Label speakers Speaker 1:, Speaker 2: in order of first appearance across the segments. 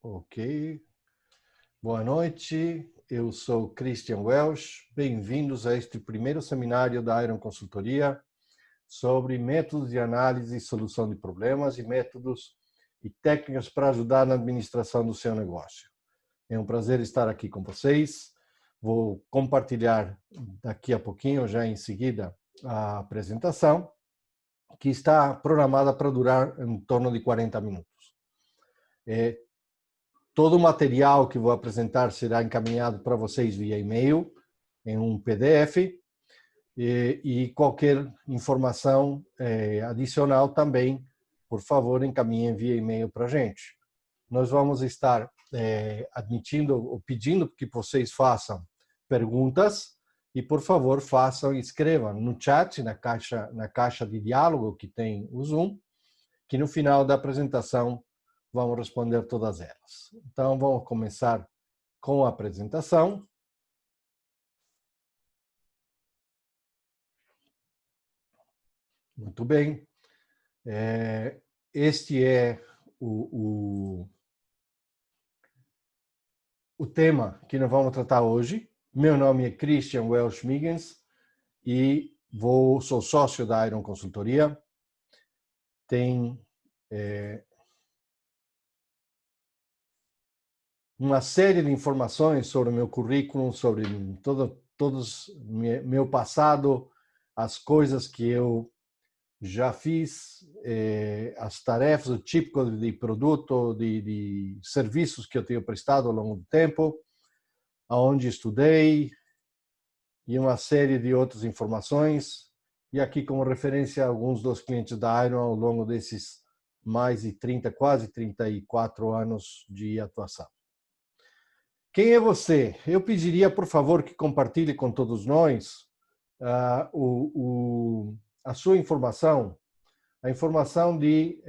Speaker 1: Ok. Boa noite, eu sou Christian Welsh. Bem-vindos a este primeiro seminário da Iron Consultoria sobre métodos de análise e solução de problemas e métodos e técnicas para ajudar na administração do seu negócio. É um prazer estar aqui com vocês. Vou compartilhar daqui a pouquinho, já em seguida, a apresentação, que está programada para durar em torno de 40 minutos. Todo o material que vou apresentar será encaminhado para vocês via e-mail, em um PDF, e qualquer informação adicional também, por favor, encaminhem via e-mail para a gente. Nós vamos estar admitindo ou pedindo que vocês façam perguntas e, por favor, façam e escrevam no chat, na caixa de diálogo que tem o Zoom, que no final da apresentação vamos responder todas elas. Então, vamos começar com a apresentação. Muito bem. Este é o tema que nós vamos tratar hoje. Meu nome é Christian Welsh Miggins e sou sócio da Iron Consultoria. Tem uma série de informações sobre o meu currículo, sobre todos meu passado, as coisas que eu já fiz, as tarefas, o tipo de produto, de serviços que eu tenho prestado ao longo do tempo, aonde estudei e uma série de outras informações. E aqui como referência alguns dos clientes da Iron ao longo desses mais de 30, quase 34 anos de atuação. Quem é você? Eu pediria, por favor, que compartilhe com todos nós a sua informação, a informação de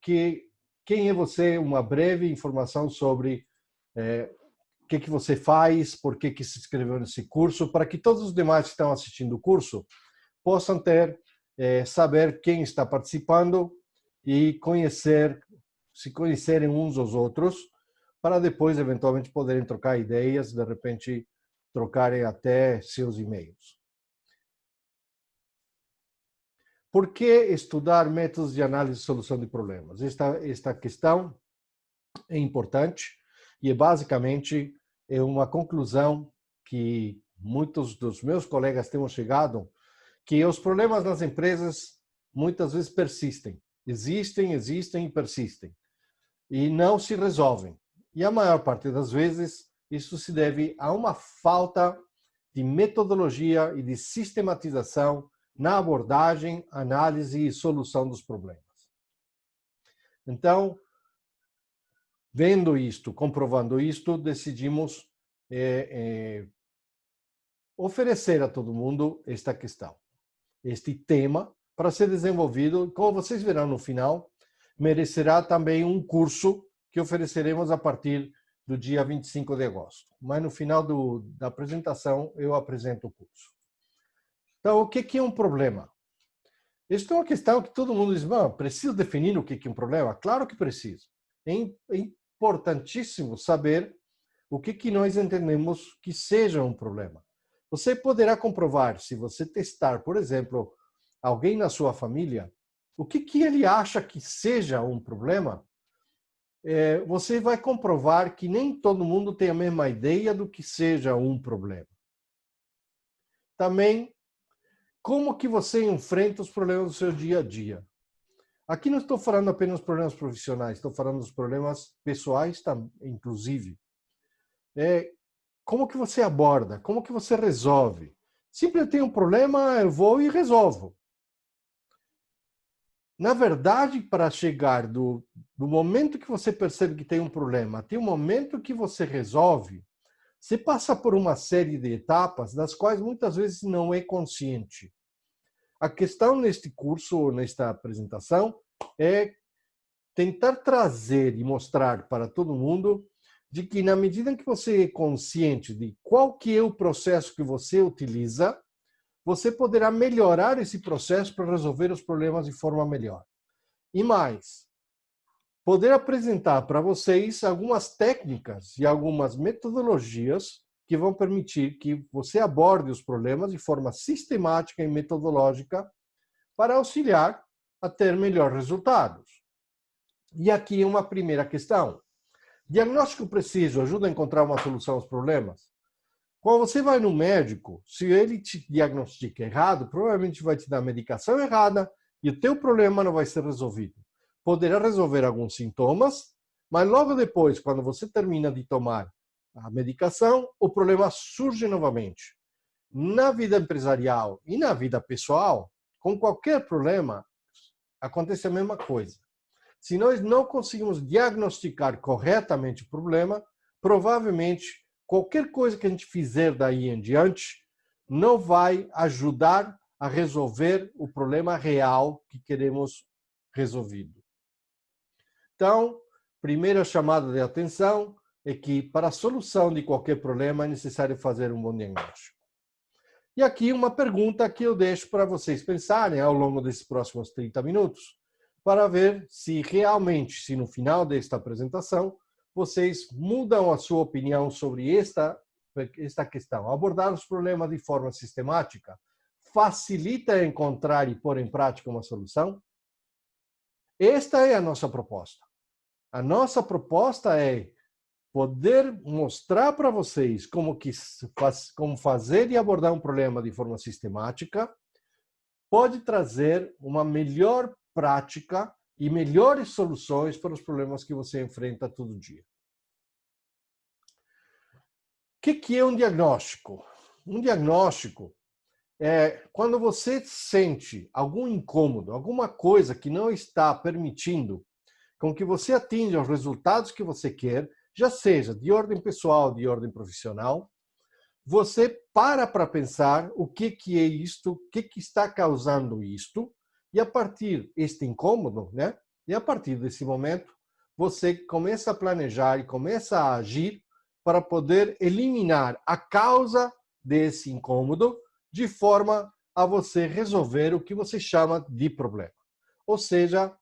Speaker 1: quem é você, uma breve informação sobre o que você faz, por que se inscreveu nesse curso, para que todos os demais que estão assistindo o curso possam saber quem está participando e se conhecerem uns aos outros, para depois, eventualmente, poderem trocar ideias, de repente, trocarem até seus e-mails. Por que estudar métodos de análise e solução de problemas? Esta questão é importante e, basicamente, é uma conclusão que muitos dos meus colegas têm chegado, que os problemas nas empresas muitas vezes persistem. Existem e persistem. E não se resolvem. E a maior parte das vezes, isso se deve a uma falta de metodologia e de sistematização na abordagem, análise e solução dos problemas. Então, vendo isto, comprovando isto, decidimos oferecer a todo mundo esta questão, este tema, para ser desenvolvido. Como vocês verão no final, merecerá também um curso que ofereceremos a partir do dia 25 de agosto. Mas no final da apresentação eu apresento o curso. Então, o que é um problema? Esta é uma questão que todo mundo diz, preciso definir o que é um problema? Claro que preciso. É importantíssimo saber o que nós entendemos que seja um problema. Você poderá comprovar, se você testar, por exemplo, alguém na sua família, o que ele acha que seja um problema, você vai comprovar que nem todo mundo tem a mesma ideia do que seja um problema. Também, como que você enfrenta os problemas do seu dia a dia? Aqui não estou falando apenas dos problemas profissionais, estou falando dos problemas pessoais, inclusive. Como que você aborda? Como que você resolve? Sempre eu tenho um problema, eu vou e resolvo. Na verdade, para chegar do momento que você percebe que tem um problema até o momento que você resolve, você passa por uma série de etapas das quais muitas vezes não é consciente. A questão neste curso, ou nesta apresentação, é tentar trazer e mostrar para todo mundo de que, na medida em que você é consciente de qual que é o processo que você utiliza, você poderá melhorar esse processo para resolver os problemas de forma melhor. E mais, poder apresentar para vocês algumas técnicas e algumas metodologias que vão permitir que você aborde os problemas de forma sistemática e metodológica para auxiliar a ter melhores resultados. E aqui uma primeira questão. Diagnóstico preciso ajuda a encontrar uma solução aos problemas? Quando você vai no médico, se ele te diagnostica errado, provavelmente vai te dar a medicação errada e o teu problema não vai ser resolvido. Poderá resolver alguns sintomas, mas logo depois, quando você termina de tomar a medicação, o problema surge novamente. Na vida empresarial e na vida pessoal, com qualquer problema, acontece a mesma coisa. Se nós não conseguimos diagnosticar corretamente o problema, provavelmente qualquer coisa que a gente fizer daí em diante não vai ajudar a resolver o problema real que queremos resolvido. Então, primeira chamada de atenção é que para a solução de qualquer problema é necessário fazer um bom diagnóstico. E aqui uma pergunta que eu deixo para vocês pensarem ao longo desses próximos 30 minutos, para ver se realmente, se no final desta apresentação, vocês mudam a sua opinião sobre esta questão. Abordar os problemas de forma sistemática facilita encontrar e pôr em prática uma solução? Esta é a nossa proposta. A nossa proposta é poder mostrar para vocês como fazer e abordar um problema de forma sistemática pode trazer uma melhor prática e melhores soluções para os problemas que você enfrenta todo dia. O que é um diagnóstico? Um diagnóstico é quando você sente algum incômodo, alguma coisa que não está permitindo com que você atinja os resultados que você quer, já seja de ordem pessoal, de ordem profissional, você para pensar o que é isto, o que está causando isto, e a partir deste incômodo, né? E a partir desse momento, você começa a planejar e começa a agir para poder eliminar a causa desse incômodo, de forma a você resolver o que você chama de problema. Ou seja,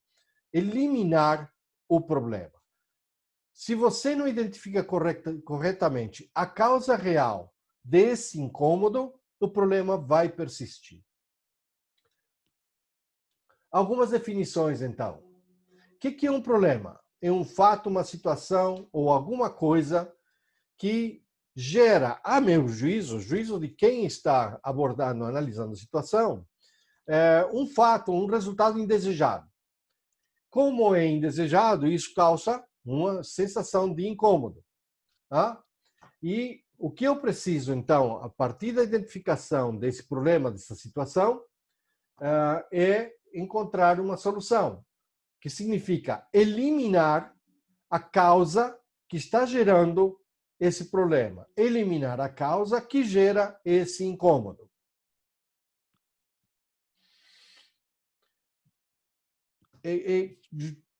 Speaker 1: eliminar o problema. Se você não identifica corretamente a causa real desse incômodo, o problema vai persistir. Algumas definições, então. O que é um problema? É um fato, uma situação ou alguma coisa que gera, a meu juízo, juízo de quem está abordando, analisando a situação, um fato, um resultado indesejado. Como é indesejado, isso causa uma sensação de incômodo. Tá? E o que eu preciso, então, a partir da identificação desse problema, dessa situação, é encontrar uma solução, que significa eliminar a causa que está gerando esse problema, eliminar a causa que gera esse incômodo.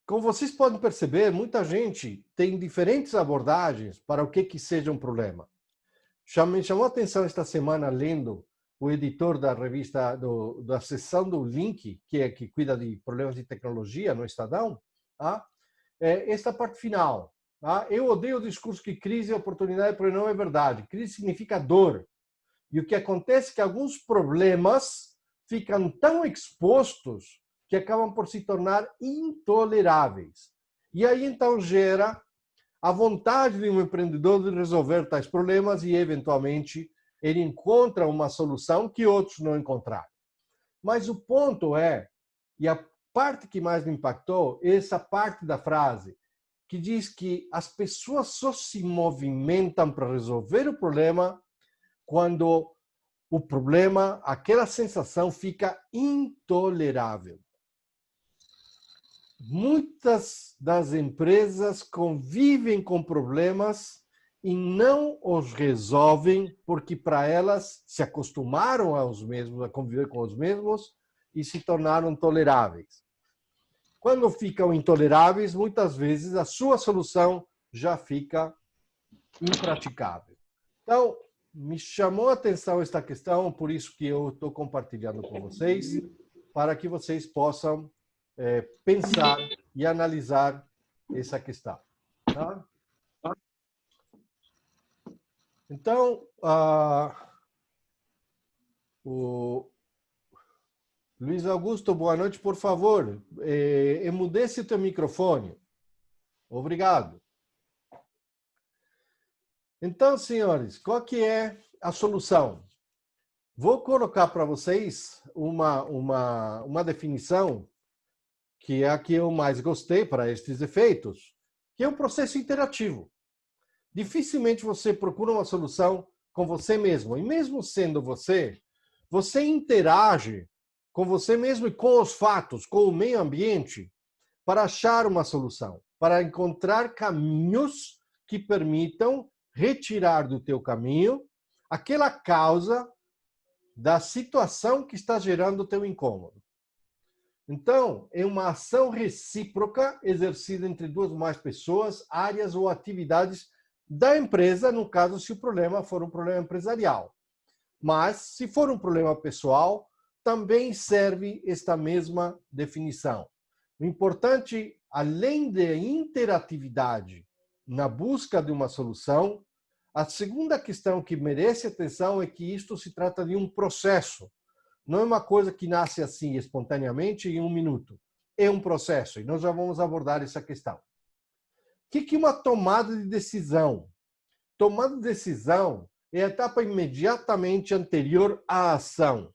Speaker 1: Como vocês podem perceber, muita gente tem diferentes abordagens para o que seja um problema. Me chamou a atenção esta semana lendo o editor da revista, da seção do Link, que cuida de problemas de tecnologia no Estadão, esta parte final. Eu odeio o discurso que crise é oportunidade, porque não é verdade. Crise significa dor. E o que acontece é que alguns problemas ficam tão expostos que acabam por se tornar intoleráveis. E aí, então, gera a vontade de um empreendedor de resolver tais problemas e, eventualmente, ele encontra uma solução que outros não encontraram. Mas o ponto é, e a parte que mais me impactou, é essa parte da frase, que diz que as pessoas só se movimentam para resolver o problema quando o problema, aquela sensação fica intolerável. Muitas das empresas convivem com problemas e não os resolvem porque para elas se acostumaram aos mesmos, a conviver com os mesmos e se tornaram toleráveis. Quando ficam intoleráveis, muitas vezes a sua solução já fica impraticável. Então, me chamou a atenção esta questão, por isso que eu estou compartilhando com vocês, para que vocês possam pensar e analisar essa questão. Tá? Então, o Luiz Augusto, boa noite, por favor. Emudece o teu microfone. Obrigado. Então, senhores, qual que é a solução? Vou colocar para vocês uma definição que é a que eu mais gostei para estes efeitos, que é um processo interativo. Dificilmente você procura uma solução com você mesmo. E mesmo sendo você, você interage com você mesmo e com os fatos, com o meio ambiente, para achar uma solução, para encontrar caminhos que permitam retirar do teu caminho aquela causa da situação que está gerando o teu incômodo. Então, é uma ação recíproca exercida entre duas ou mais pessoas, áreas ou atividades da empresa, no caso, se o problema for um problema empresarial. Mas, se for um problema pessoal, também serve esta mesma definição. O importante, além da interatividade na busca de uma solução, a segunda questão que merece atenção é que isto se trata de um processo. Não é uma coisa que nasce assim espontaneamente em um minuto. É um processo e nós já vamos abordar essa questão. O que é uma tomada de decisão? Tomada de decisão é a etapa imediatamente anterior à ação.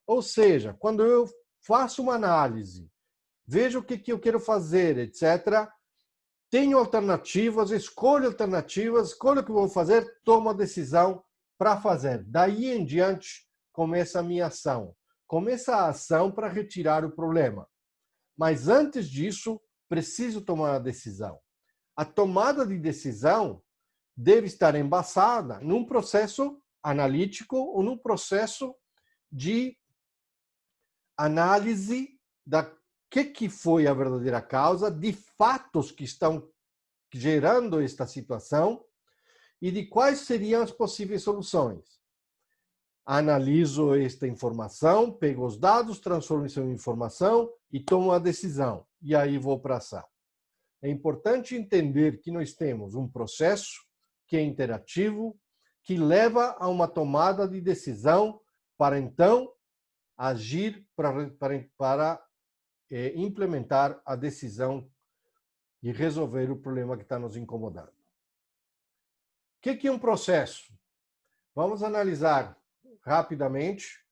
Speaker 1: Ou seja, quando eu faço uma análise, vejo o que eu quero fazer, etc., tenho alternativas, escolho o que vou fazer, tomo a decisão para fazer. Daí em diante, começa a minha ação. Começa a ação para retirar o problema. Mas antes disso, preciso tomar a decisão. A tomada de decisão deve estar embasada num processo analítico ou num processo de análise da que foi a verdadeira causa, de fatos que estão gerando esta situação e de quais seriam as possíveis soluções. Analiso esta informação, pego os dados, transformo isso em informação e tomo a decisão. E aí vou para a ação. É importante entender que nós temos um processo que é interativo, que leva a uma tomada de decisão para então agir para implementar a decisão e resolver o problema que está nos incomodando. O que é um processo? Vamos analisar rapidamente.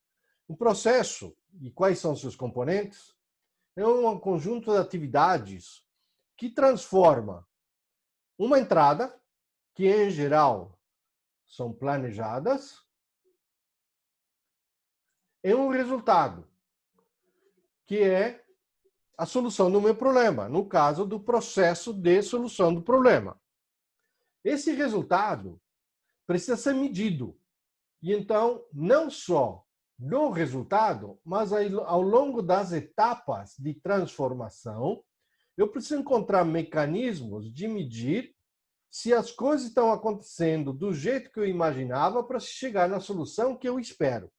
Speaker 1: Um processo e quais são seus componentes é um conjunto de atividades que transforma uma entrada, que em geral são planejadas, em um resultado, que é a solução do meu problema, no caso do processo de solução do problema. Esse resultado precisa ser medido. E então, não só no resultado, mas ao longo das etapas de transformação, eu preciso encontrar mecanismos de medir se as coisas estão acontecendo do jeito que eu imaginava para chegar na solução que eu espero.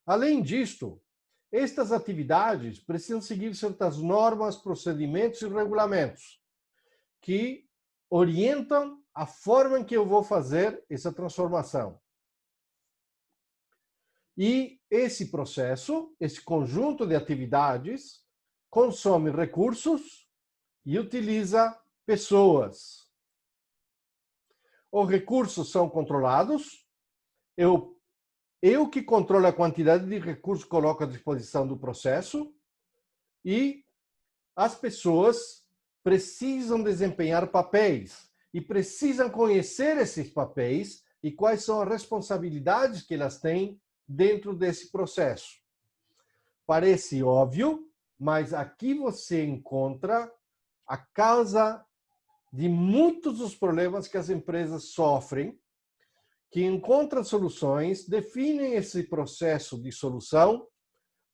Speaker 1: Além disto, estas atividades precisam seguir certas normas, procedimentos e regulamentos que orientam a forma em que eu vou fazer essa transformação. E esse processo, esse conjunto de atividades, consome recursos e utiliza pessoas. Os recursos são controlados. Eu que controlo a quantidade de recursos que coloco à disposição do processo e as pessoas precisam desempenhar papéis e precisam conhecer esses papéis e quais são as responsabilidades que elas têm dentro desse processo. Parece óbvio, mas aqui você encontra a causa de muitos dos problemas que as empresas sofrem, que encontram soluções, definem esse processo de solução,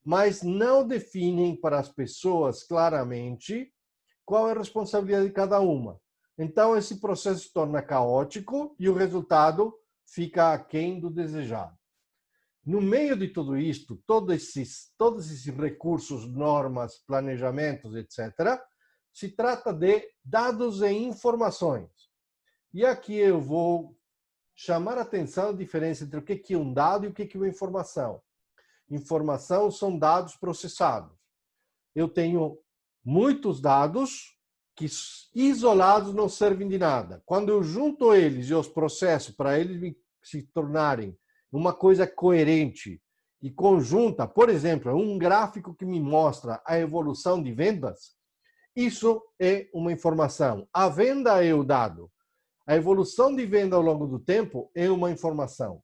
Speaker 1: mas não definem para as pessoas claramente qual é a responsabilidade de cada uma. Então, esse processo se torna caótico e o resultado fica aquém do desejado. No meio de tudo isto, todos esses recursos, normas, planejamentos, etc., se trata de dados e informações. E aqui eu vou chamar a atenção a diferença entre o que é um dado e o que é uma informação. Informação são dados processados. Eu tenho muitos dados que isolados não servem de nada. Quando eu junto eles e os processo para eles se tornarem uma coisa coerente e conjunta, por exemplo, um gráfico que me mostra a evolução de vendas, isso é uma informação. A venda é o dado. A evolução de venda ao longo do tempo é uma informação.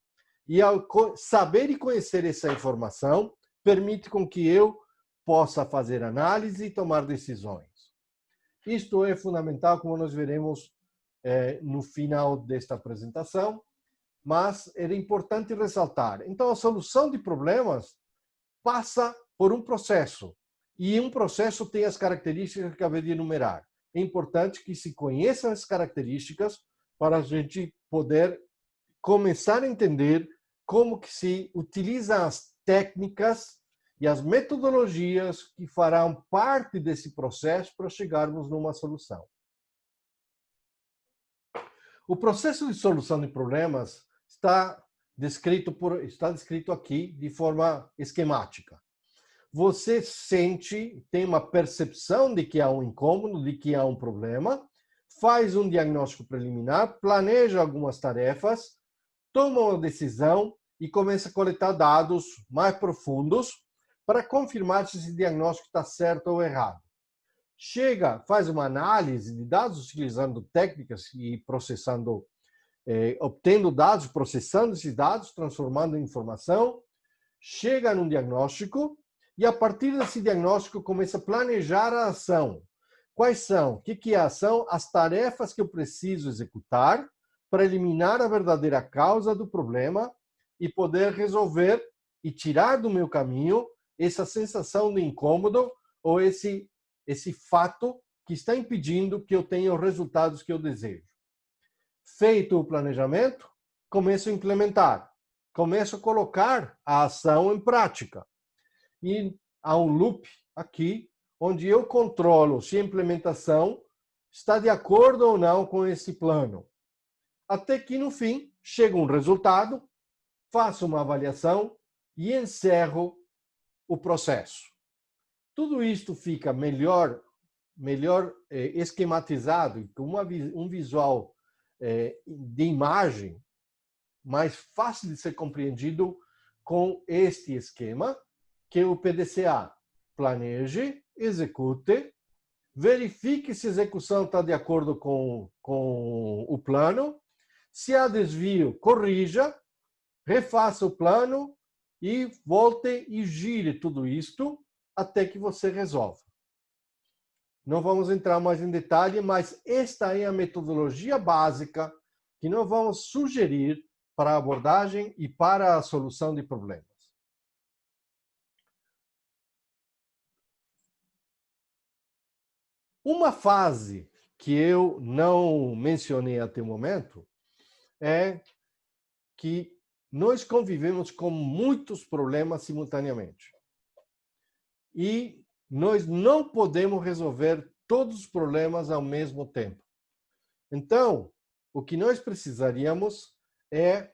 Speaker 1: E ao saber e conhecer essa informação, permite com que eu possa fazer análise e tomar decisões. Isto é fundamental, como nós veremos no final desta apresentação, mas era importante ressaltar. Então, a solução de problemas passa por um processo, e um processo tem as características que acabei de enumerar. É importante que se conheçam as características para a gente poder começar a entender como que se utilizam as técnicas e as metodologias que farão parte desse processo para chegarmos numa solução. O processo de solução de problemas está descrito aqui de forma esquemática. Você sente, tem uma percepção de que há um incômodo, de que há um problema, faz um diagnóstico preliminar, planeja algumas tarefas, toma uma decisão e começa a coletar dados mais profundos para confirmar se esse diagnóstico está certo ou errado. Chega, faz uma análise de dados utilizando técnicas e processando, obtendo dados, processando esses dados, transformando em informação, chega num diagnóstico e a partir desse diagnóstico começa a planejar a ação. Quais são? O que é a ação? As tarefas que eu preciso executar para eliminar a verdadeira causa do problema e poder resolver e tirar do meu caminho essa sensação de incômodo ou esse fato que está impedindo que eu tenha os resultados que eu desejo. Feito o planejamento, começo a implementar, começo a colocar a ação em prática. E há um loop aqui, onde eu controlo se a implementação está de acordo ou não com esse plano. Até que, no fim, chega um resultado, faço uma avaliação e encerro o processo. Tudo isto fica melhor esquematizado e com um visual de imagem mais fácil de ser compreendido com este esquema, que é o PDCA. Planeje, execute, verifique se a execução está de acordo com o plano. Se há desvio, corrija, refaça o plano e volte e gire tudo isto até que você resolva. Não vamos entrar mais em detalhe, mas esta é a metodologia básica que nós vamos sugerir para a abordagem e para a solução de problemas. Uma fase que eu não mencionei até o momento é que nós convivemos com muitos problemas simultaneamente. E nós não podemos resolver todos os problemas ao mesmo tempo. Então, o que nós precisaríamos é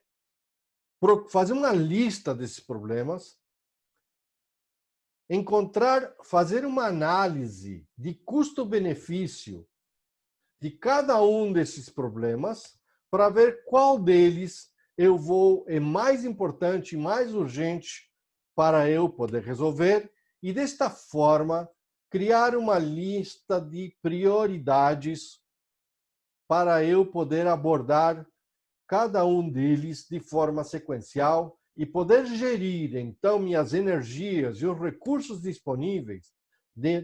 Speaker 1: fazer uma lista desses problemas, fazer uma análise de custo-benefício de cada um desses problemas para ver qual deles é mais importante, mais urgente para eu poder resolver e, desta forma, criar uma lista de prioridades para eu poder abordar cada um deles de forma sequencial e poder gerir, então, minhas energias e os recursos disponíveis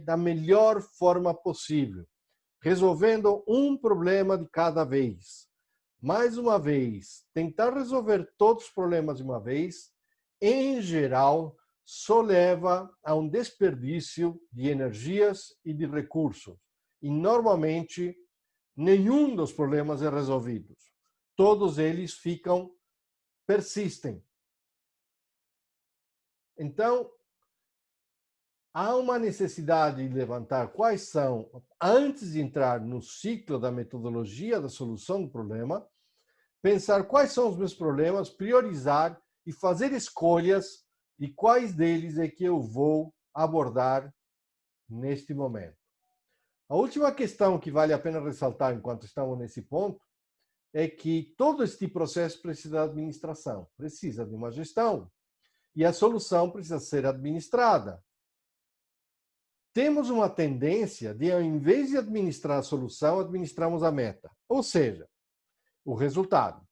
Speaker 1: da melhor forma possível, resolvendo um problema de cada vez. Mais uma vez, tentar resolver todos os problemas de uma vez, em geral, só leva a um desperdício de energias e de recursos. E, normalmente, nenhum dos problemas é resolvido. Todos eles persistem. Então, há uma necessidade de levantar quais são, antes de entrar no ciclo da metodologia da solução do problema, pensar quais são os meus problemas, priorizar e fazer escolhas de quais deles é que eu vou abordar neste momento. A última questão que vale a pena ressaltar enquanto estamos nesse ponto é que todo este processo precisa de administração, precisa de uma gestão e a solução precisa ser administrada. Temos uma tendência de, ao invés de administrar a solução, administramos a meta. Ou seja, o resultado.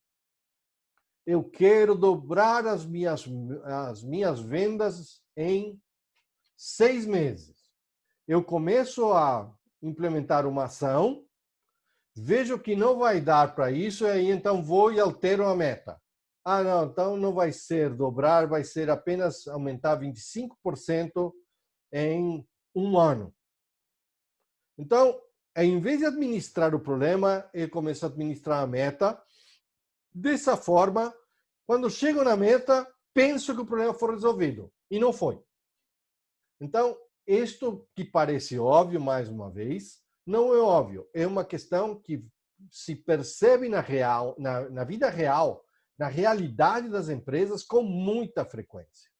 Speaker 1: Eu quero dobrar as minhas vendas em 6 meses. Eu começo a implementar uma ação, vejo que não vai dar para isso, e aí então vou e altero a meta. Ah, não, então não vai ser dobrar, vai ser apenas aumentar 25% em um ano. Então, em vez de administrar o problema, eu começo a administrar a meta. Dessa forma, quando chego na meta, penso que o problema foi resolvido. E não foi. Então, isto que parece óbvio, mais uma vez, não é óbvio. É uma questão que se percebe na vida real, na realidade das empresas, com muita frequência.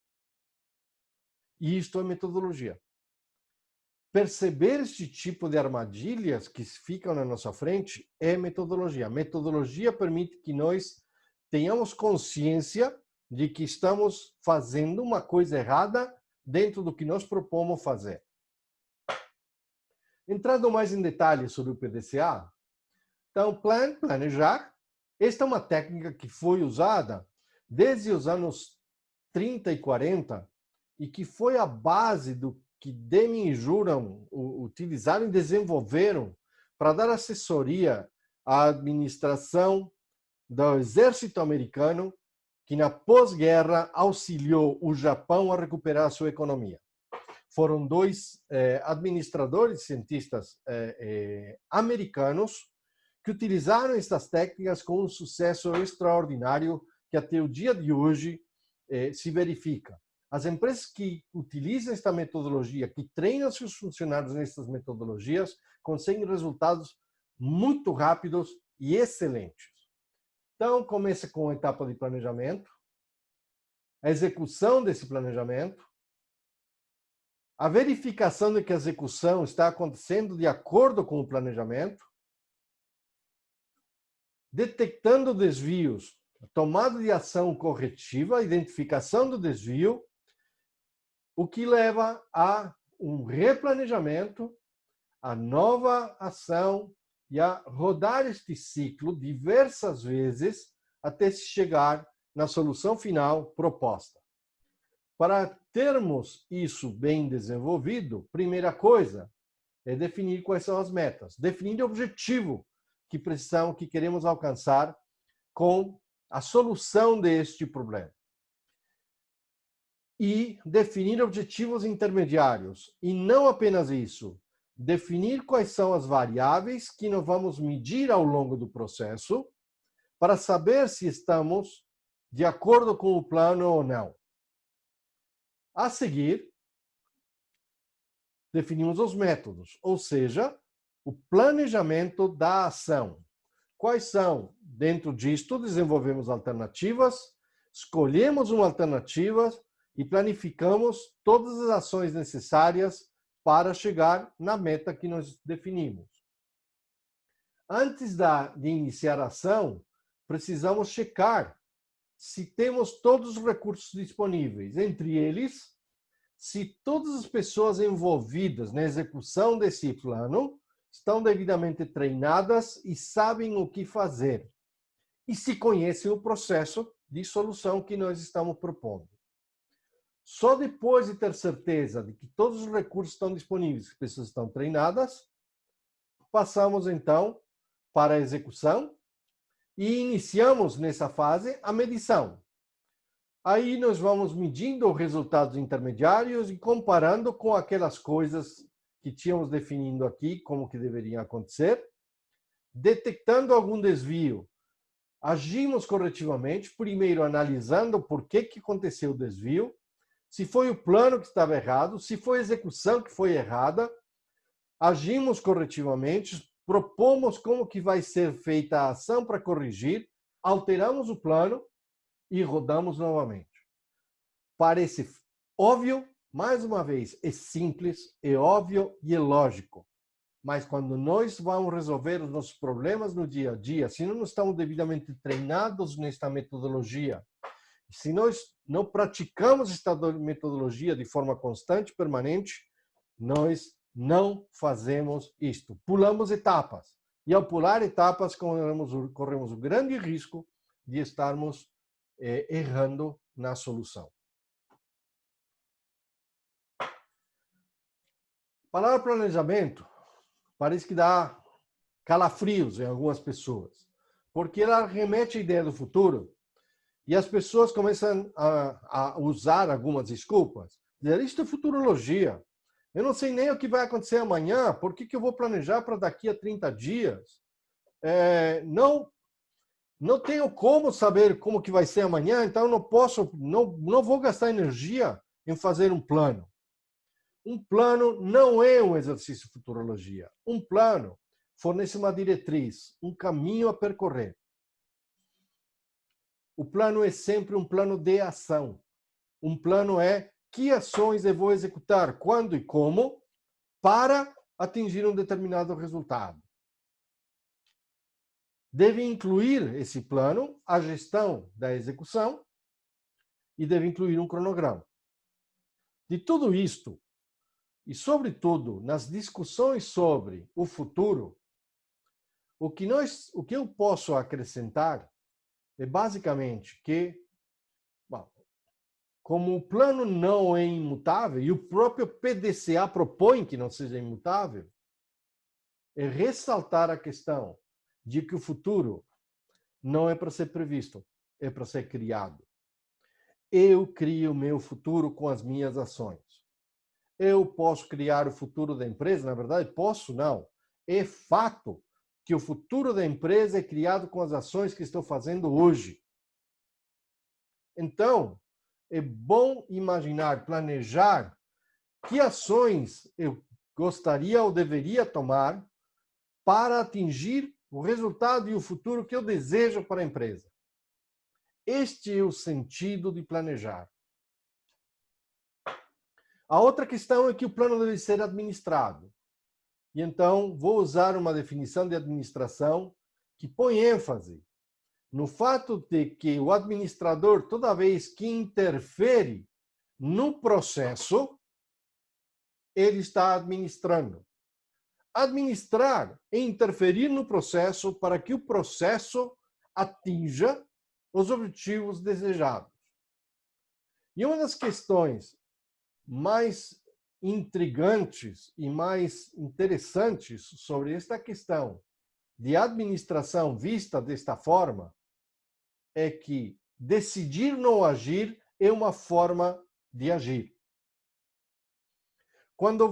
Speaker 1: E isto é metodologia. Perceber este tipo de armadilhas que ficam na nossa frente é metodologia. A metodologia permite que nós tenhamos consciência de que estamos fazendo uma coisa errada dentro do que nós propomos fazer. Entrando mais em detalhes sobre o PDCA, então, planejar. Esta é uma técnica que foi usada desde os anos 30 e 40 e que foi a base do que Deming e Juran utilizaram e desenvolveram para dar assessoria à administração do exército americano, que na pós-guerra auxiliou o Japão a recuperar a sua economia. Foram dois administradores, cientistas americanos, que utilizaram estas técnicas com um sucesso extraordinário que até o dia de hoje se verifica. As empresas que utilizam esta metodologia, que treinam seus funcionários nessas metodologias, conseguem resultados muito rápidos e excelentes. Então, começa com a etapa de planejamento, a execução desse planejamento, a verificação de que a execução está acontecendo de acordo com o planejamento, detectando desvios, tomada de ação corretiva, identificação do desvio, o que leva a um replanejamento, a nova ação e a rodar este ciclo diversas vezes até se chegar na solução final proposta. Para termos isso bem desenvolvido, primeira coisa é definir quais são as metas, definir o objetivo que queremos alcançar com a solução deste problema. E definir objetivos intermediários. E não apenas isso, definir quais são as variáveis que nós vamos medir ao longo do processo para saber se estamos de acordo com o plano ou não. A seguir, definimos os métodos, ou seja, o planejamento da ação. Quais são? Dentro disto, desenvolvemos alternativas, escolhemos uma alternativa e planificamos todas as ações necessárias para chegar na meta que nós definimos. Antes de iniciar a ação, precisamos checar se temos todos os recursos disponíveis, entre eles, se todas as pessoas envolvidas na execução desse plano estão devidamente treinadas e sabem o que fazer, e se conhecem o processo de solução que nós estamos propondo. Só depois de ter certeza de que todos os recursos estão disponíveis, que as pessoas estão treinadas, passamos então para a execução e iniciamos nessa fase a medição. Aí nós vamos medindo os resultados intermediários e comparando com aquelas coisas que tínhamos definindo aqui, como que deveriam acontecer, detectando algum desvio. Agimos corretivamente, primeiro analisando por que aconteceu o desvio, se foi o plano que estava errado, se foi a execução que foi errada, agimos corretivamente, propomos como que vai ser feita a ação para corrigir, alteramos o plano e rodamos novamente. Parece óbvio, mais uma vez, é simples, é óbvio e é lógico. Mas quando nós vamos resolver os nossos problemas no dia a dia, se não estamos devidamente treinados nesta metodologia, se nós não praticamos esta metodologia de forma constante, permanente, nós não fazemos isto. Pulamos etapas. E ao pular etapas, corremos o grande risco de estarmos errando na solução. A palavra planejamento parece que dá calafrios em algumas pessoas, porque ela remete à ideia do futuro e as pessoas começam a usar algumas desculpas. Dizer, isto é futurologia. Eu não sei nem o que vai acontecer amanhã, por que eu vou planejar para daqui a 30 dias? Não tenho como saber como que vai ser amanhã, então não vou gastar energia em fazer um plano. Um plano não é um exercício de futurologia. Um plano fornece uma diretriz, um caminho a percorrer. O plano é sempre um plano de ação. Um plano é que ações eu vou executar, quando e como, para atingir um determinado resultado. Deve incluir esse plano a gestão da execução e deve incluir um cronograma. De tudo isto, e sobretudo nas discussões sobre o futuro, o que eu posso acrescentar é basicamente que, bom, como o plano não é imutável, e o próprio PDCA propõe que não seja imutável, é ressaltar a questão de que o futuro não é para ser previsto, é para ser criado. Eu crio o meu futuro com as minhas ações. Eu posso criar o futuro da empresa? Na verdade, posso não. É fato que o futuro da empresa é criado com as ações que estou fazendo hoje. Então, é bom imaginar, planejar que ações eu gostaria ou deveria tomar para atingir o resultado e o futuro que eu desejo para a empresa. Este é o sentido de planejar. A outra questão é que o plano deve ser administrado. E então, vou usar uma definição de administração que põe ênfase no fato de que o administrador, toda vez que interfere no processo, ele está administrando. Administrar é interferir no processo para que o processo atinja os objetivos desejados. E uma das questões mais intrigantes e mais interessantes sobre esta questão de administração vista desta forma é que decidir não agir é uma forma de agir. Quando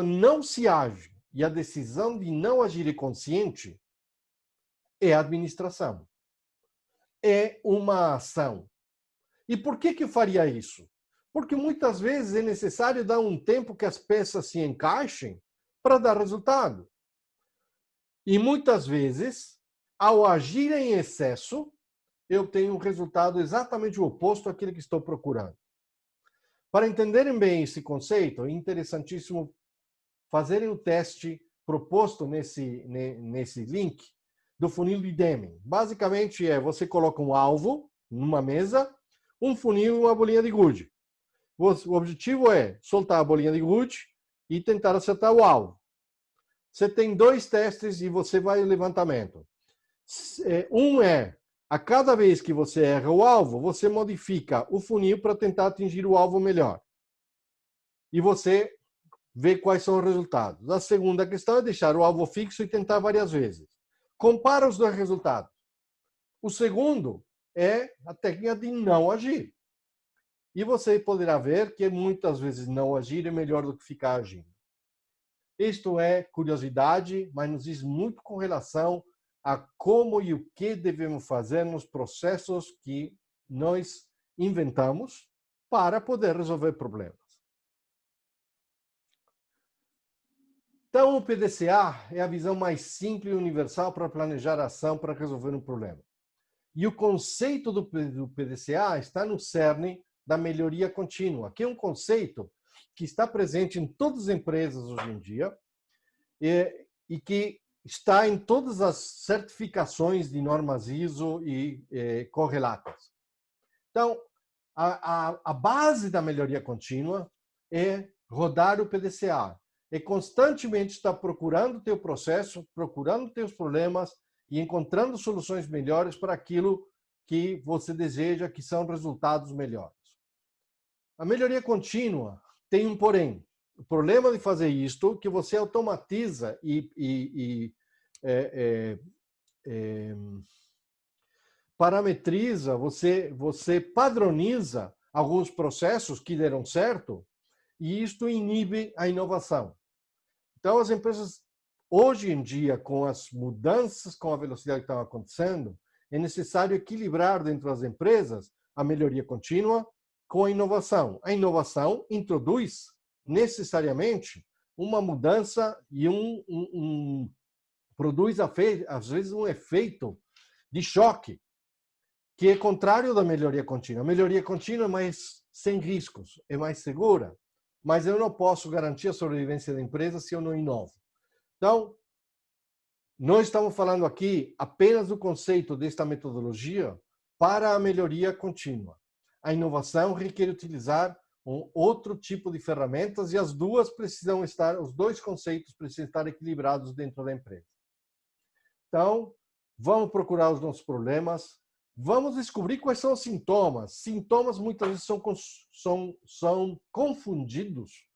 Speaker 1: não se age e a decisão de não agir é consciente, é administração. É uma ação. E por que eu faria isso? Porque muitas vezes é necessário dar um tempo que as peças se encaixem para dar resultado. E muitas vezes, ao agir em excesso, eu tenho um resultado exatamente o oposto àquele que estou procurando. Para entenderem bem esse conceito, é interessantíssimo fazerem o teste proposto nesse link do funil de Deming. Basicamente você coloca um alvo numa mesa, um funil e uma bolinha de gude. O objetivo é soltar a bolinha de gude e tentar acertar o alvo. Você tem 2 testes e você vai ao levantamento. Um é, a cada vez que você erra o alvo, você modifica o funil para tentar atingir o alvo melhor. E você vê quais são os resultados. A segunda questão é deixar o alvo fixo e tentar várias vezes. Compara os 2 resultados. O segundo é a técnica de não agir. E você poderá ver que muitas vezes não agir é melhor do que ficar agindo. Isto é curiosidade, mas nos diz muito com relação a como e o que devemos fazer nos processos que nós inventamos para poder resolver problemas. Então, o PDCA é a visão mais simples e universal para planejar a ação para resolver um problema. E o conceito do PDCA está no cerne da melhoria contínua, que é um conceito que está presente em todas as empresas hoje em dia e que está em todas as certificações de normas ISO e correlatas. Então, a base da melhoria contínua é rodar o PDCA. É constantemente estar procurando o teu processo, procurando teus problemas e encontrando soluções melhores para aquilo que você deseja, que são resultados melhores. A melhoria contínua tem um porém. O problema de fazer isto é que você automatiza parametriza, você padroniza alguns processos que deram certo e isto inibe a inovação. Então, as empresas, hoje em dia, com as mudanças, com a velocidade que estão acontecendo, é necessário equilibrar dentro das empresas a melhoria contínua com a inovação. A inovação introduz necessariamente uma mudança e produz, às vezes, um efeito de choque, que é contrário da melhoria contínua. A melhoria contínua é mais sem riscos, é mais segura, mas eu não posso garantir a sobrevivência da empresa se eu não inovo. Então, nós estamos falando aqui apenas do conceito desta metodologia para a melhoria contínua. A inovação requer utilizar um outro tipo de ferramentas e as duas precisam estar, os dois conceitos precisam estar equilibrados dentro da empresa. Então, vamos procurar os nossos problemas, vamos descobrir quais são os sintomas. Sintomas muitas vezes são confundidos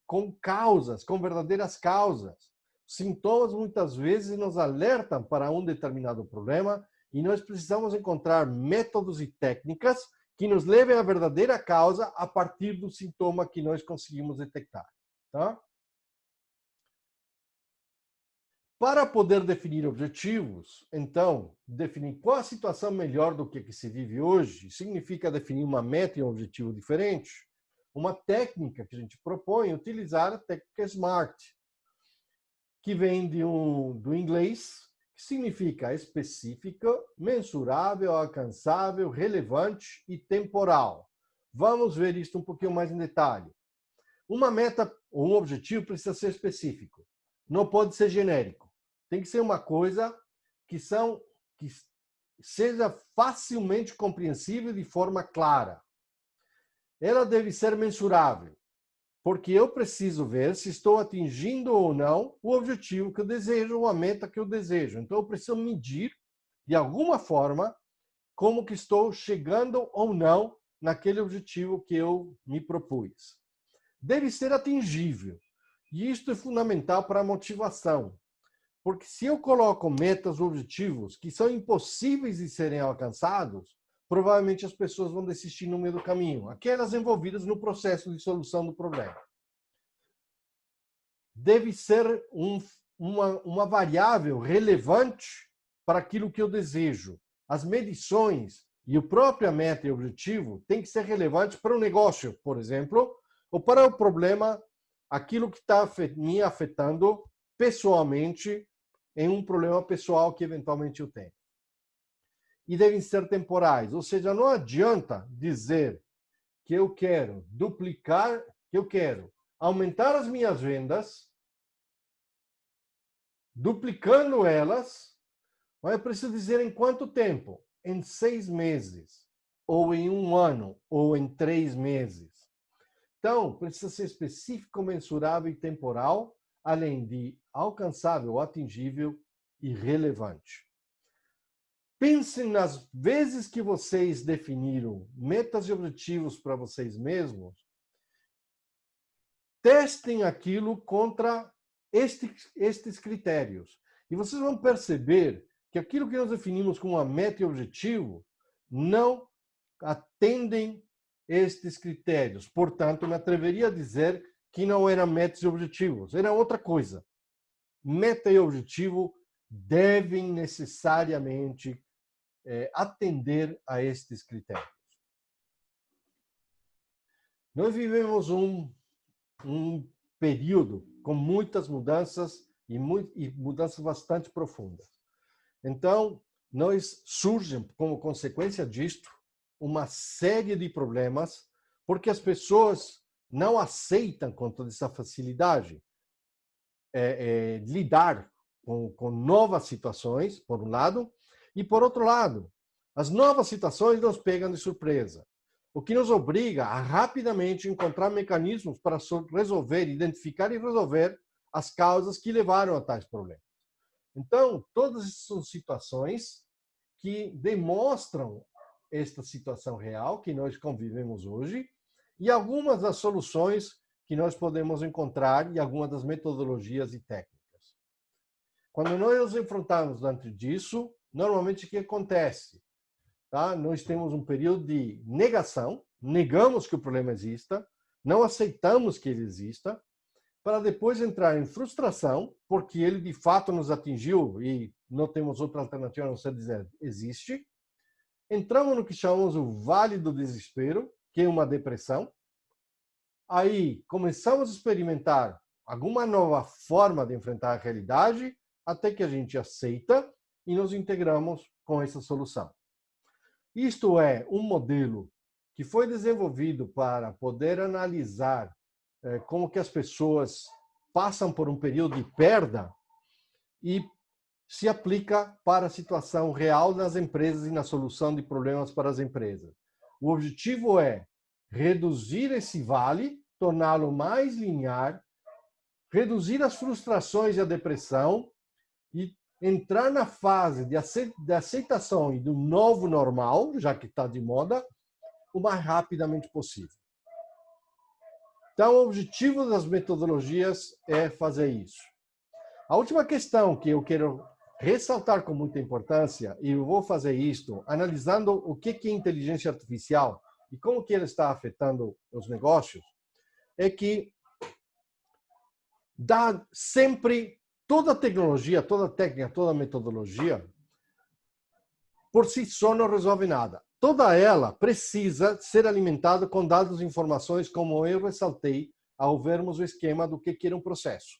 Speaker 1: com causas, com verdadeiras causas. Sintomas muitas vezes nos alertam para um determinado problema e nós precisamos encontrar métodos e técnicas que nos levem à verdadeira causa a partir do sintoma que nós conseguimos detectar. Tá? Para poder definir objetivos, então, definir qual a situação melhor do que se vive hoje, significa definir uma meta e um objetivo diferente. Uma técnica que a gente propõe é utilizar a técnica SMART, que vem do inglês, que significa específica, mensurável, alcançável, relevante e temporal. Vamos ver isso um pouquinho mais em detalhe. Uma meta ou um objetivo precisa ser específico. Não pode ser genérico. Tem que ser uma coisa que seja facilmente compreensível de forma clara. Ela deve ser mensurável, porque eu preciso ver se estou atingindo ou não o objetivo que eu desejo, ou a meta que eu desejo. Então, eu preciso medir, de alguma forma, como que estou chegando ou não naquele objetivo que eu me propus. Deve ser atingível. E isto é fundamental para a motivação. Porque se eu coloco metas ou objetivos que são impossíveis de serem alcançados, provavelmente as pessoas vão desistir no meio do caminho, aquelas envolvidas no processo de solução do problema. Deve ser uma variável relevante para aquilo que eu desejo. As medições e a própria meta e objetivo têm que ser relevantes para o negócio, por exemplo, ou para o problema, aquilo que está me afetando pessoalmente em um problema pessoal que eventualmente eu tenho. E devem ser temporais, ou seja, não adianta dizer que eu quero duplicar, que eu quero aumentar as minhas vendas, duplicando elas, mas eu preciso dizer em quanto tempo? Em 6 meses, ou em 1 ano, ou em 3 meses. Então, precisa ser específico, mensurável e temporal, além de alcançável, atingível e relevante. Pensem nas vezes que vocês definiram metas e objetivos para vocês mesmos. Testem aquilo contra estes critérios. E vocês vão perceber que aquilo que nós definimos como uma meta e objetivo não atendem estes critérios. Portanto, me atreveria a dizer que não eram metas e objetivos, era outra coisa. Meta e objetivo devem necessariamente atender a estes critérios. Nós vivemos um período com muitas mudanças e mudanças bastante profundas. Então, surgem, como consequência disto, uma série de problemas, porque as pessoas não aceitam com toda essa facilidade lidar com novas situações, por um lado, e, por outro lado, as novas situações nos pegam de surpresa, o que nos obriga a rapidamente encontrar mecanismos para resolver, identificar e resolver as causas que levaram a tais problemas. Então, todas essas são situações que demonstram esta situação real que nós convivemos hoje e algumas das soluções que nós podemos encontrar e algumas das metodologias e técnicas. Quando nós nos enfrentamos diante disso, normalmente o que acontece? Tá? Nós temos um período de negação, negamos que o problema exista, não aceitamos que ele exista, para depois entrar em frustração, porque ele de fato nos atingiu e não temos outra alternativa a não ser dizer existe. Entramos no que chamamos o vale do desespero, que é uma depressão. Aí começamos a experimentar alguma nova forma de enfrentar a realidade, até que a gente aceita e nos integramos com essa solução. Isto é um modelo que foi desenvolvido para poder analisar como que as pessoas passam por um período de perda e se aplica para a situação real nas empresas e na solução de problemas para as empresas. O objetivo é reduzir esse vale, torná-lo mais linear, reduzir as frustrações e a depressão e entrar na fase de aceitação e do novo normal, já que está de moda, o mais rapidamente possível. Então, o objetivo das metodologias é fazer isso. A última questão que eu quero ressaltar com muita importância, e eu vou fazer isto analisando o que é inteligência artificial e como que ela está afetando os negócios, é que dá sempre toda a tecnologia, toda a técnica, toda a metodologia, por si só não resolve nada. Toda ela precisa ser alimentada com dados e informações, como eu ressaltei ao vermos o esquema do que é um processo.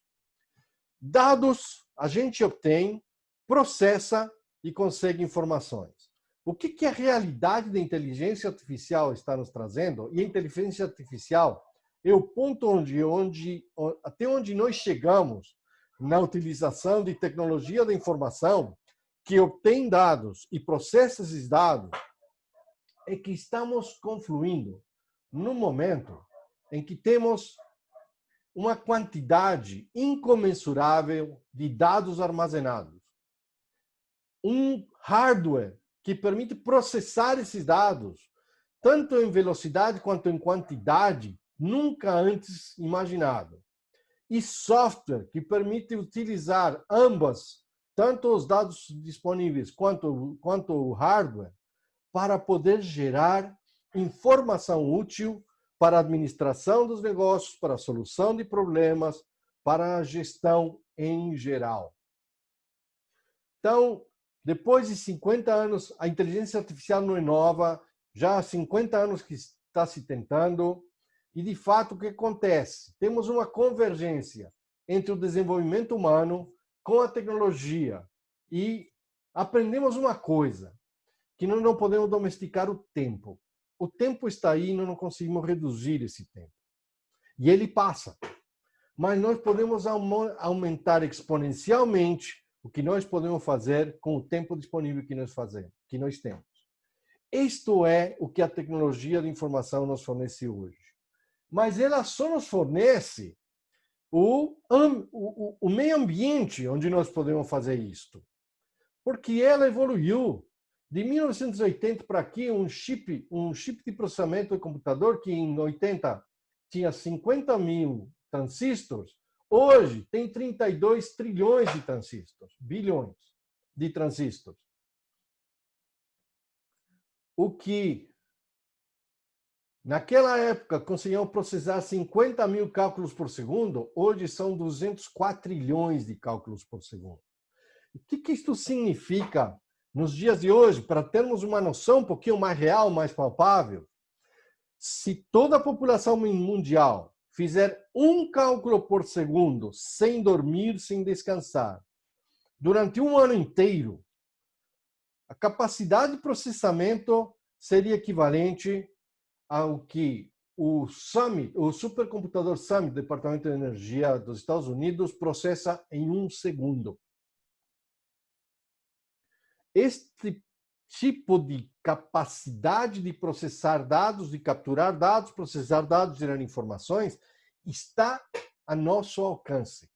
Speaker 1: Dados a gente obtém, processa e consegue informações. O que a realidade da inteligência artificial está nos trazendo? E a inteligência artificial é o ponto até onde nós chegamos na utilização de tecnologia da informação que obtém dados e processa esses dados, é que estamos confluindo num momento em que temos uma quantidade incomensurável de dados armazenados. Um hardware que permite processar esses dados, tanto em velocidade quanto em quantidade, nunca antes imaginado. E software que permite utilizar ambas, tanto os dados disponíveis quanto o hardware, para poder gerar informação útil para a administração dos negócios, para a solução de problemas, para a gestão em geral. Então, depois de 50 anos, a inteligência artificial não é nova, já há 50 anos que está se tentando, e de fato o que acontece? Temos uma convergência entre o desenvolvimento humano com a tecnologia e aprendemos uma coisa, que nós não podemos domesticar o tempo. O tempo está aí e nós não conseguimos reduzir esse tempo. E ele passa. Mas nós podemos aumentar exponencialmente o que nós podemos fazer com o tempo disponível que nós temos. Isto é o que a tecnologia de informação nos fornece hoje. Mas ela só nos fornece o meio ambiente onde nós podemos fazer isto. Porque ela evoluiu. De 1980 para aqui, um chip de processamento de computador que em 80 tinha 50 mil transistores, hoje tem 32 trilhões de transistores, bilhões de transistores. O que, naquela época, conseguiam processar 50 mil cálculos por segundo, hoje são 200 quatrilhões de cálculos por segundo. O que isto significa nos dias de hoje, para termos uma noção um pouquinho mais real, mais palpável? Se toda a população mundial fizer um cálculo por segundo, sem dormir, sem descansar, durante um ano inteiro, a capacidade de processamento seria equivalente ao que o supercomputador Summit, do Departamento de Energia dos Estados Unidos, processa em um segundo. Este tipo de capacidade de processar dados, de capturar dados, processar dados, gerar informações, está a nosso alcance.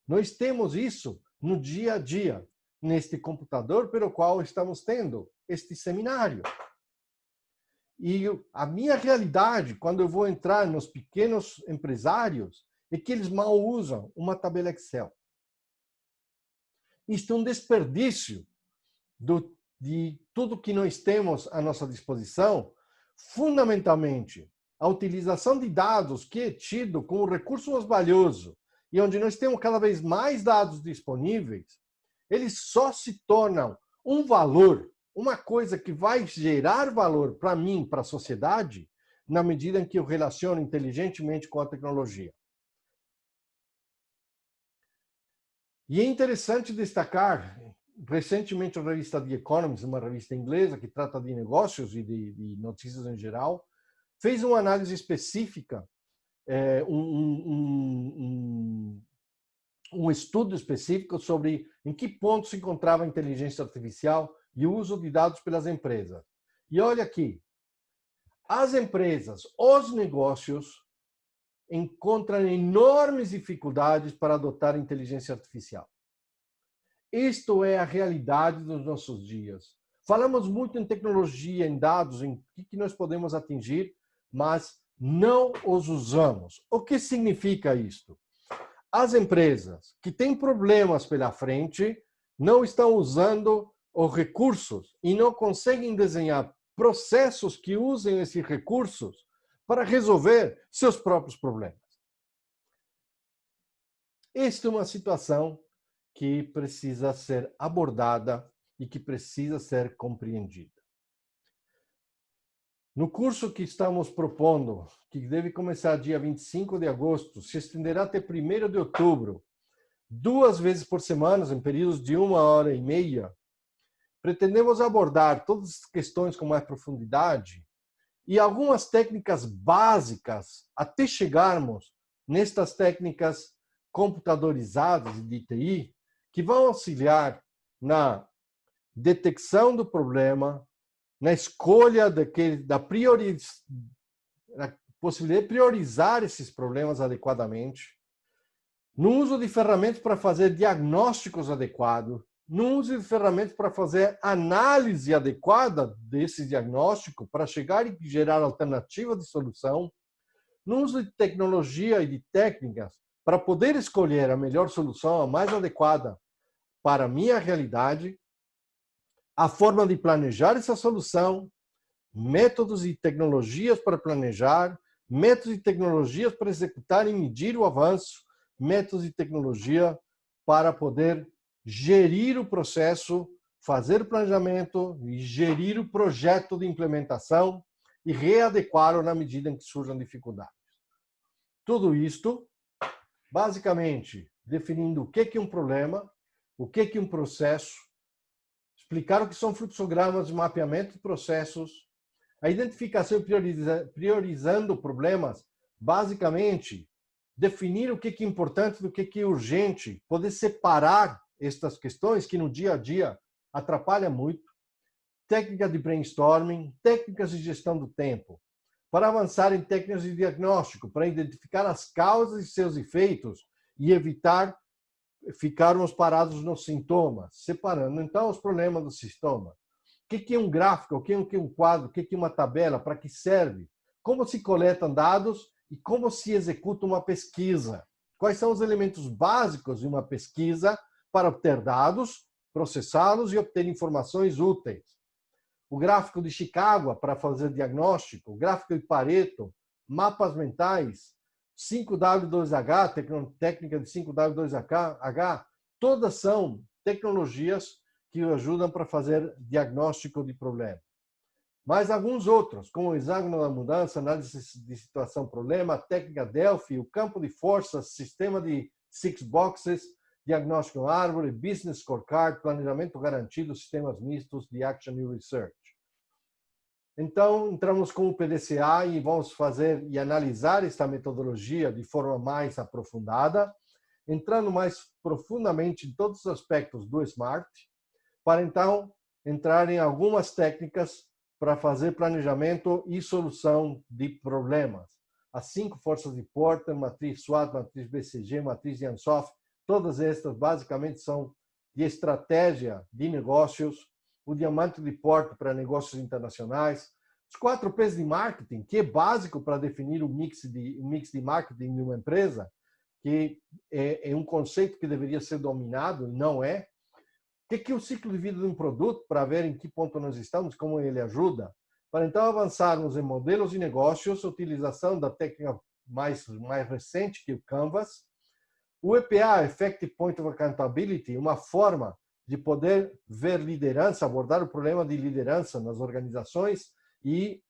Speaker 1: Nós temos isso no dia a dia, neste computador pelo qual estamos tendo este seminário. E a minha realidade, quando eu vou entrar nos pequenos empresários, é que eles mal usam uma tabela Excel. Isto é um desperdício de tudo que nós temos à nossa disposição, fundamentalmente a utilização de dados que é tido como recurso mais valioso e onde nós temos cada vez mais dados disponíveis, eles só se tornam um valor, uma coisa que vai gerar valor para mim, para a sociedade, na medida em que eu relaciono inteligentemente com a tecnologia. E é interessante destacar, recentemente a revista The Economist, uma revista inglesa que trata de negócios e de notícias em geral, fez uma análise específica, um estudo específico sobre em que ponto se encontrava a inteligência artificial e o uso de dados pelas empresas. E olha aqui, as empresas, os negócios encontram enormes dificuldades para adotar a inteligência artificial. Isto é a realidade dos nossos dias. Falamos muito em tecnologia, em dados, em que nós podemos atingir, mas não os usamos. O que significa isto? As empresas que têm problemas pela frente não estão usando os recursos e não conseguem desenhar processos que usem esses recursos para resolver seus próprios problemas. Esta é uma situação que precisa ser abordada e que precisa ser compreendida. No curso que estamos propondo, que deve começar dia 25 de agosto, se estenderá até 1º de outubro, 2 vezes por semana, em períodos de 1h30, pretendemos abordar todas as questões com mais profundidade e algumas técnicas básicas até chegarmos nestas técnicas computadorizadas de TI que vão auxiliar na detecção do problema, na escolha da possibilidade de priorizar esses problemas adequadamente, no uso de ferramentas para fazer diagnósticos adequados, no uso de ferramentas para fazer análise adequada desse diagnóstico, para chegar e gerar alternativa de solução, no uso de tecnologia e de técnicas para poder escolher a melhor solução, a mais adequada para a minha realidade, a forma de planejar essa solução, métodos e tecnologias para planejar, métodos e tecnologias para executar e medir o avanço, métodos e tecnologia para poder gerir o processo, fazer o planejamento e gerir o projeto de implementação e readequá-lo na medida em que surjam dificuldades. Tudo isto, basicamente, definindo o que é um problema, o que é um processo, explicar o que são fluxogramas de mapeamento de processos, a identificação e priorizando problemas, basicamente, definir o que é importante do que é urgente, poder separar estas questões que no dia a dia atrapalham muito, técnica de brainstorming, técnicas de gestão do tempo, para avançar em técnicas de diagnóstico, para identificar as causas e seus efeitos e evitar ficarmos parados nos sintomas, separando então os problemas do sintoma. O que é um gráfico, o que é um quadro, o que é uma tabela, para que serve, como se coletam dados e como se executa uma pesquisa. Quais são os elementos básicos de uma pesquisa para obter dados, processá-los e obter informações úteis. O gráfico de Chicago para fazer diagnóstico, o gráfico de Pareto, mapas mentais, 5W2H, técnica de 5W2H, todas são tecnologias que ajudam para fazer diagnóstico de problema. Mas alguns outros, como o hexágono da mudança, análise de situação-problema, técnica Delphi, o campo de forças, sistema de six boxes, diagnóstico árvore, business scorecard, planejamento garantido, sistemas mistos de action e research. Então, entramos com o PDCA e vamos fazer e analisar esta metodologia de forma mais aprofundada, entrando mais profundamente em todos os aspectos do SMART, para então entrar em algumas técnicas para fazer planejamento e solução de problemas. As 5 forças de Porter, matriz SWOT, matriz BCG, matriz de Ansoff, todas estas basicamente são de estratégia de negócios, o diamante de Porter para negócios internacionais, os 4 P's de marketing, que é básico para definir o mix de marketing de uma empresa, que é um conceito que deveria ser dominado e não é. O que é o ciclo de vida de um produto, para ver em que ponto nós estamos, como ele ajuda, para então avançarmos em modelos de negócios, utilização da técnica mais recente, que é o Canvas, o EPA, Effective Point of Accountability, uma forma de poder ver liderança, abordar o problema de liderança nas organizações e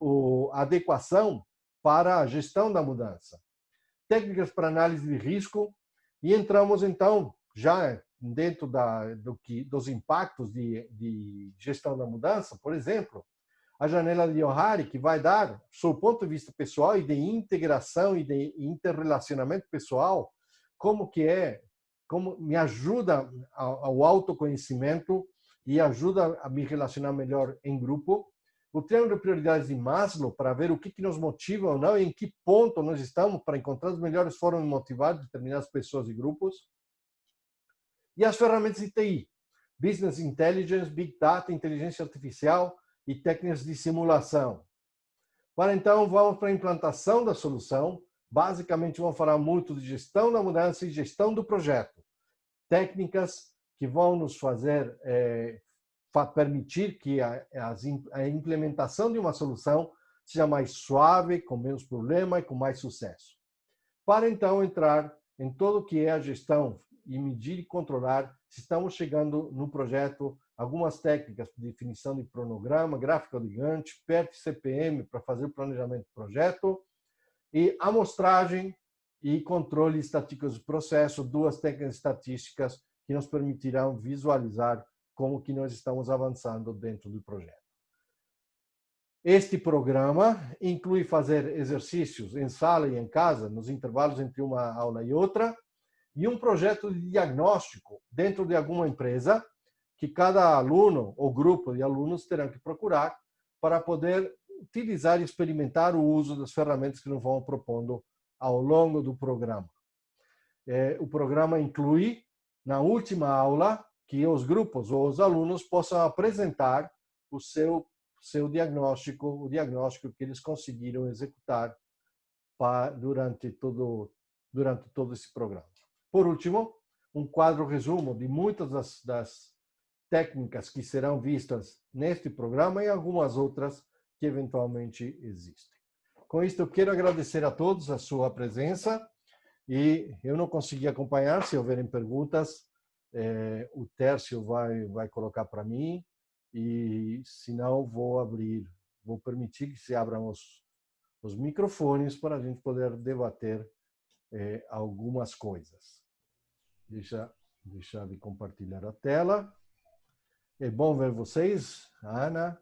Speaker 1: a adequação para a gestão da mudança. Técnicas para análise de risco, e entramos então já dentro dos impactos de gestão da mudança, por exemplo, a janela de Johari, que vai dar, sob o ponto de vista pessoal e de integração e de interrelacionamento pessoal, como me ajuda ao autoconhecimento e ajuda a me relacionar melhor em grupo. O triângulo de prioridades de Maslow, para ver o que nos motiva ou não e em que ponto nós estamos para encontrar as melhores formas de motivar determinadas pessoas e grupos. E as ferramentas de TI, Business Intelligence, Big Data, Inteligência Artificial e técnicas de simulação. Para então, vamos para a implantação da solução. Basicamente, vamos falar muito de gestão da mudança e gestão do projeto. Técnicas que vão nos fazer permitir que a implementação de uma solução seja mais suave, com menos problema e com mais sucesso. Para então entrar em todo o que é a gestão e medir e controlar, se estamos chegando no projeto, algumas técnicas de definição de cronograma, gráfico de Gantt, PERT, CPM para fazer o planejamento do projeto, e amostragem e controle estatístico do processo, 2 técnicas estatísticas que nos permitirão visualizar como que nós estamos avançando dentro do projeto. Este programa inclui fazer exercícios em sala e em casa, nos intervalos entre uma aula e outra, e um projeto de diagnóstico dentro de alguma empresa, que cada aluno ou grupo de alunos terão que procurar para poder utilizar e experimentar o uso das ferramentas que nos vão propondo ao longo do programa. O programa inclui, na última aula, que os grupos ou os alunos possam apresentar o seu diagnóstico, o diagnóstico que eles conseguiram executar durante todo esse programa. Por último, um quadro resumo de muitas das técnicas que serão vistas neste programa e algumas outras que eventualmente existem. Com isso, eu quero agradecer a todos a sua presença e eu não consegui acompanhar, se houverem perguntas, o Tércio vai colocar para mim e, se não, vou permitir que se abram os microfones para a gente poder debater algumas coisas. Deixar de compartilhar a tela. É bom ver vocês, Ana,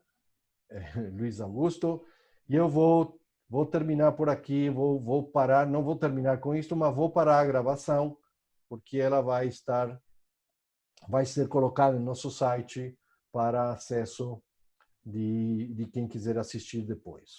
Speaker 1: Luiz Augusto, e eu vou terminar por aqui, vou parar, não vou terminar com isto, mas vou parar a gravação, porque ela vai ser colocada no nosso site para acesso de quem quiser assistir depois.